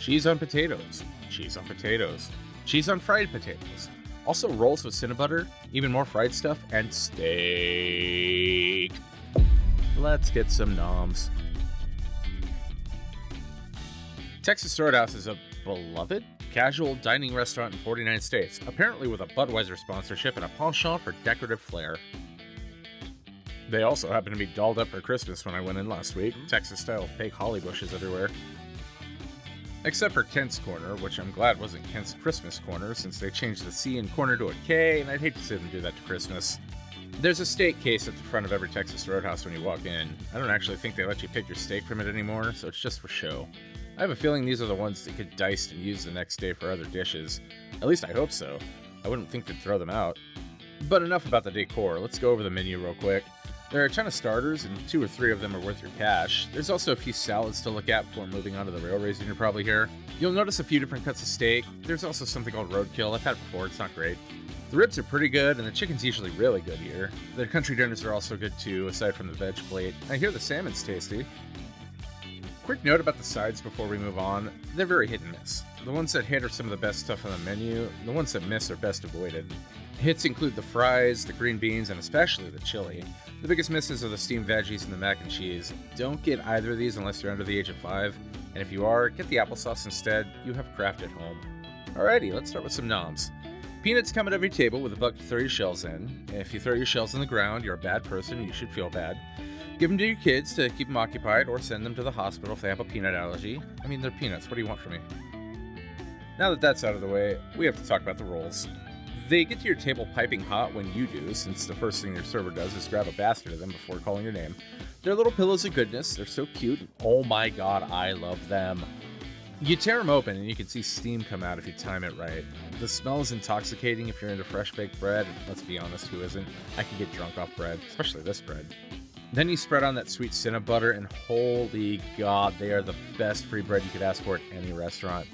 cheese on potatoes, cheese on potatoes, cheese on fried potatoes. Also rolls with Cinnabbutter, even more fried stuff, and steak. Let's get some noms. Texas Roadhouse is a beloved casual dining restaurant in 49 states, apparently with a Budweiser sponsorship and a penchant for decorative flair. They also happen to be dolled up for Christmas when I went in last week, Texas-style fake holly bushes everywhere. Except for Kent's Corner, which I'm glad wasn't Kent's Christmas Corner since they changed the C in corner to a K, and I'd hate to see them do that to Christmas. There's a steak case at the front of every Texas Roadhouse when you walk in. I don't actually think they let you pick your steak from it anymore, so it's just for show. I have a feeling these are the ones that get diced and used the next day for other dishes. At least I hope so. I wouldn't think they'd throw them out. But enough about the decor, let's go over the menu real quick. There are a ton of starters, and 2 or 3 of them are worth your cash. There's also a few salads to look at before moving on to the rail raisin you're probably here. You'll notice a few different cuts of steak. There's also something called roadkill. I've had it before, it's not great. The ribs are pretty good, and the chicken's usually really good here. The country dinners are also good too, aside from the veg plate. I hear the salmon's tasty. Quick note about the sides before we move on. They're very hit and miss. The ones that hit are some of the best stuff on the menu. The ones that miss are best avoided. Hits include the fries, the green beans, and especially the chili. The biggest misses are the steamed veggies and the mac and cheese. Don't get either of these unless you're under the age of 5. And if you are, get the applesauce instead. You have craft at home. Alrighty, let's start with some noms. Peanuts come at every table with a bucket to throw your shells in. If you throw your shells on the ground, you're a bad person and you should feel bad. Give them to your kids to keep them occupied, or send them to the hospital if they have a peanut allergy. I mean, they're peanuts. What do you want from me? Now that that's out of the way, we have to talk about the rolls. They get to your table piping hot when you do, since the first thing your server does is grab a basket of them before calling your name. They're little pillows of goodness. They're so cute. Oh my god, I love them. You tear them open and you can see steam come out if you time it right. The smell is intoxicating if you're into fresh baked bread. Let's be honest, who isn't? I can get drunk off bread, especially this bread. Then you spread on that sweet Cinnabbutter, and holy god, they are the best free bread you could ask for at any restaurant.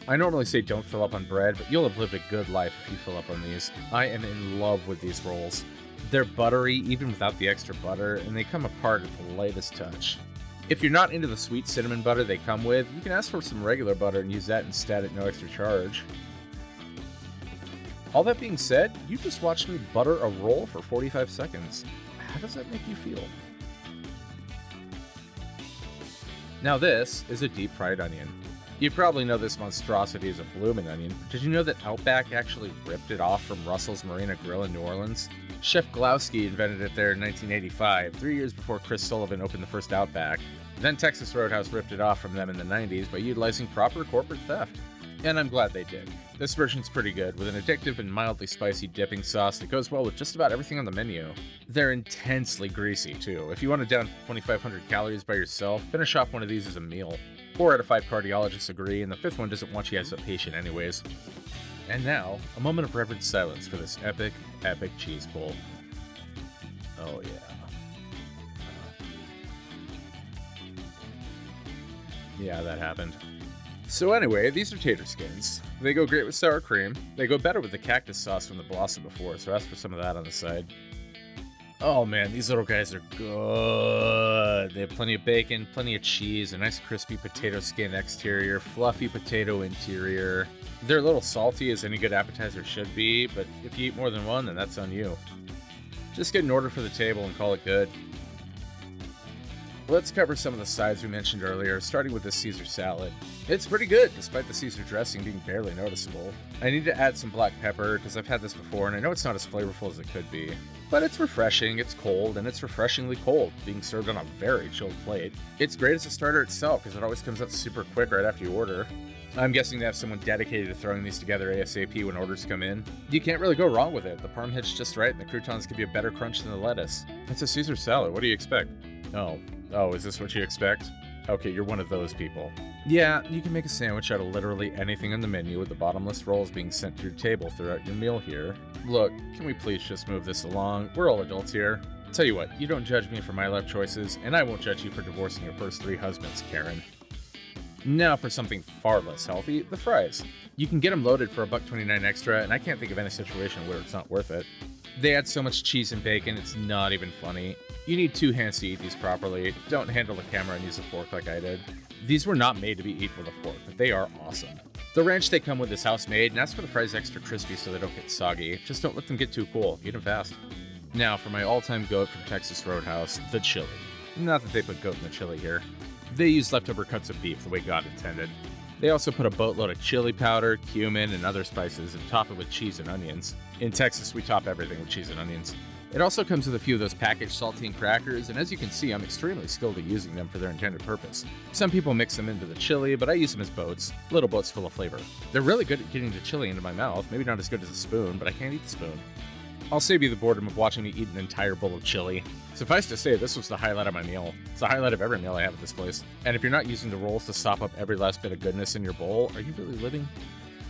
I normally say don't fill up on bread, but you'll have lived a good life if you fill up on these. I am in love with these rolls. They're buttery, even without the extra butter, and they come apart at the lightest touch. If you're not into the sweet cinnamon butter they come with, you can ask for some regular butter and use that instead at no extra charge. All that being said, you just watched me butter a roll for 45 seconds. How does that make you feel? Now this is a deep fried onion. You probably know this monstrosity is a bloomin' onion. Did you know that Outback actually ripped it off from Russell's Marina Grill in New Orleans? Chef Glowski invented it there in 1985, 3 years before Chris Sullivan opened the first Outback. Then Texas Roadhouse ripped it off from them in the 90s by utilizing proper corporate theft. And I'm glad they did. This version's pretty good, with an addictive and mildly spicy dipping sauce that goes well with just about everything on the menu. They're intensely greasy, too. If you want to down 2,500 calories by yourself, finish off one of these as a meal. 4 out of 5 cardiologists agree, and the 5th one doesn't want you as a patient anyways. And now, a moment of reverent silence for this epic, epic cheese pull. Oh yeah. Yeah, that happened. So anyway, these are tater skins. They go great with sour cream. They go better with the cactus sauce from the Blossom before, so ask for some of that on the side. Oh man, these little guys are good. They have plenty of bacon, plenty of cheese, a nice crispy potato skin exterior, fluffy potato interior. They're a little salty, as any good appetizer should be, but if you eat more than one, then that's on you. Just get an order for the table and call it good. Let's cover some of the sides we mentioned earlier, starting with the Caesar salad. It's pretty good, despite the Caesar dressing being barely noticeable. I need to add some black pepper, because I've had this before, and I know it's not as flavorful as it could be. But it's refreshing, it's cold, and it's refreshingly cold, being served on a very chilled plate. It's great as a starter itself, because it always comes out super quick right after you order. I'm guessing they have someone dedicated to throwing these together ASAP when orders come in. You can't really go wrong with it. The parm hits just right, and the croutons give you a better crunch than the lettuce. It's a Caesar salad, what do you expect? Oh, is this what you expect? Okay, you're one of those people. Yeah, you can make a sandwich out of literally anything on the menu with the bottomless rolls being sent to your table throughout your meal here. Look, can we please just move this along? We're all adults here. Tell you what, you don't judge me for my life choices, and I won't judge you for divorcing your first 3 husbands, Karen. Now for something far less healthy, the fries. You can get them loaded for $1.29 extra, and I can't think of any situation where it's not worth it. They add so much cheese and bacon, it's not even funny. You need 2 hands to eat these properly. Don't handle the camera and use a fork like I did. These were not made to be eaten with a fork, but they are awesome. The ranch they come with is house-made, and ask for the fries extra crispy so they don't get soggy. Just don't let them get too cool. Eat them fast. Now, for my all-time goat from Texas Roadhouse, the chili. Not that they put goat in the chili here. They use leftover cuts of beef the way God intended. They also put a boatload of chili powder, cumin, and other spices and top it with cheese and onions. In Texas, we top everything with cheese and onions. It also comes with a few of those packaged saltine crackers, and as you can see, I'm extremely skilled at using them for their intended purpose. Some people mix them into the chili, but I use them as boats, little boats full of flavor. They're really good at getting the chili into my mouth, maybe not as good as a spoon, but I can't eat the spoon. I'll save you the boredom of watching me eat an entire bowl of chili. Suffice to say, this was the highlight of my meal. It's the highlight of every meal I have at this place. And if you're not using the rolls to sop up every last bit of goodness in your bowl, are you really living?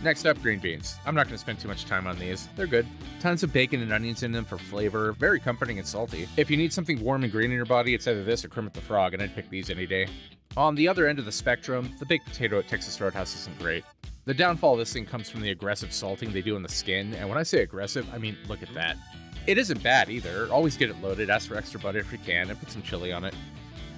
Next up, green beans. I'm not going to spend too much time on these. They're good. Tons of bacon and onions in them for flavor, very comforting and salty. If you need something warm and green in your body, it's either this or Kermit the Frog, and I'd pick these any day. On the other end of the spectrum, the baked potato at Texas Roadhouse isn't great. The downfall of this thing comes from the aggressive salting they do in the skin, and when I say aggressive, I mean, look at that. It isn't bad either. Always get it loaded, ask for extra butter if you can, and put some chili on it.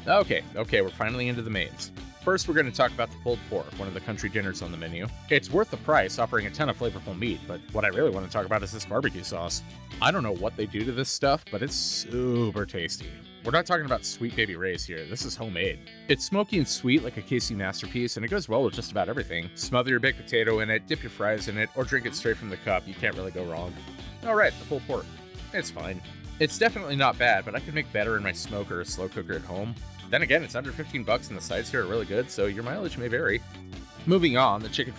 Okay, we're finally into the mains. First, we're going to talk about the pulled pork, one of the country dinners on the menu. It's worth the price, offering a ton of flavorful meat, but what I really want to talk about is this barbecue sauce. I don't know what they do to this stuff, but it's super tasty. We're not talking about Sweet Baby Ray's here. This is homemade. It's smoky and sweet like a KC masterpiece, and it goes well with just about everything. Smother your baked potato in it, dip your fries in it, or drink it straight from the cup. You can't really go wrong. All right, the pulled pork. It's fine. It's definitely not bad, but I could make better in my smoker or slow cooker at home. Then again, it's under $15 and the sides here are really good, so your mileage may vary. Moving on, the country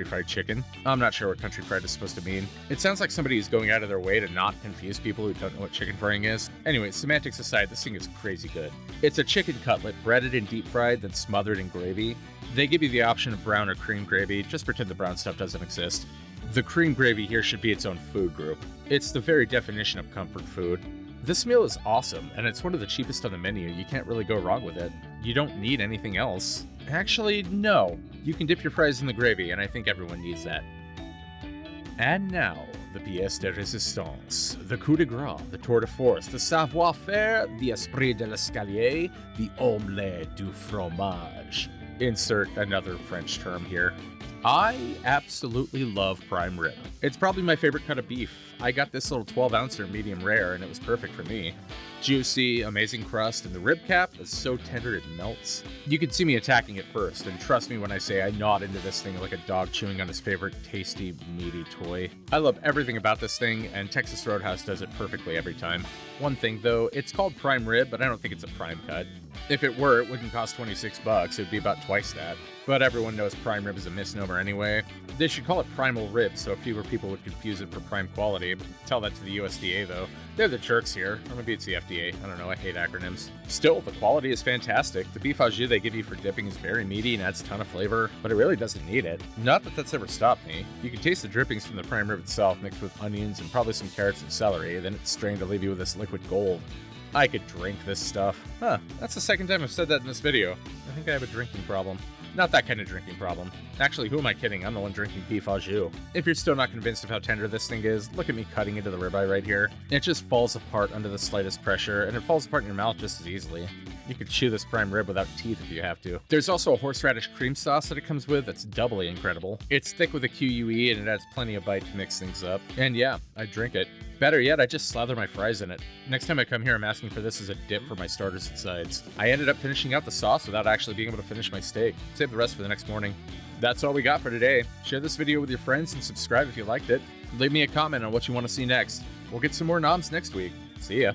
fried chicken. I'm not sure what country fried is supposed to mean. It sounds like somebody is going out of their way to not confuse people who don't know what chicken frying is. Anyway, semantics aside, this thing is crazy good. It's a chicken cutlet breaded and deep fried, then smothered in gravy. They give you the option of brown or cream gravy. Just pretend the brown stuff doesn't exist. The cream gravy here should be its own food group. It's the very definition of comfort food. This meal is awesome, and it's one of the cheapest on the menu. You can't really go wrong with it. You don't need anything else. Actually, no. You can dip your fries in the gravy, and I think everyone needs that. And now, the pièce de résistance, the coup de grace, the tour de force, the savoir-faire, the esprit de l'escalier, the omelette du fromage. Insert another French term here. I absolutely love prime rib. It's probably my favorite cut of beef. I got this little 12-ouncer medium rare, and it was perfect for me. Juicy, amazing crust, and the rib cap is so tender it melts. You can see me attacking it first, and trust me when I say I gnawed into this thing like a dog chewing on his favorite tasty, meaty toy. I love everything about this thing, and Texas Roadhouse does it perfectly every time. One thing though, it's called prime rib, but I don't think it's a prime cut. If it were, it wouldn't cost $26, it would be about twice that. But everyone knows prime rib is a misnomer anyway. They should call it primal rib so fewer people would confuse it for prime quality. Tell that to the USDA though. They're the jerks here. Or maybe it's the FDA. I don't know, I hate acronyms. Still, the quality is fantastic. The beef au jus they give you for dipping is very meaty and adds a ton of flavor, but it really doesn't need it. Not that that's ever stopped me. You can taste the drippings from the prime rib itself mixed with onions and probably some carrots and celery, then it's strained to leave you with this liquid gold. I could drink this stuff. That's the second time I've said that in this video. I think I have a drinking problem. Not that kind of drinking problem. Actually, who am I kidding? I'm the one drinking beef au jus. If you're still not convinced of how tender this thing is, look at me cutting into the ribeye right here. It just falls apart under the slightest pressure, and it falls apart in your mouth just as easily. You could chew this prime rib without teeth if you have to. There's also a horseradish cream sauce that it comes with that's doubly incredible. It's thick with a QUE, and it adds plenty of bite to mix things up. And yeah, I'd drink it. Better yet, I just slather my fries in it. Next time I come here, I'm asking for this as a dip for my starters and sides. I ended up finishing out the sauce without actually being able to finish my steak. Save the rest for the next morning. That's all we got for today. Share this video with your friends and subscribe if you liked it. Leave me a comment on what you want to see next. We'll get some more noms next week. See ya.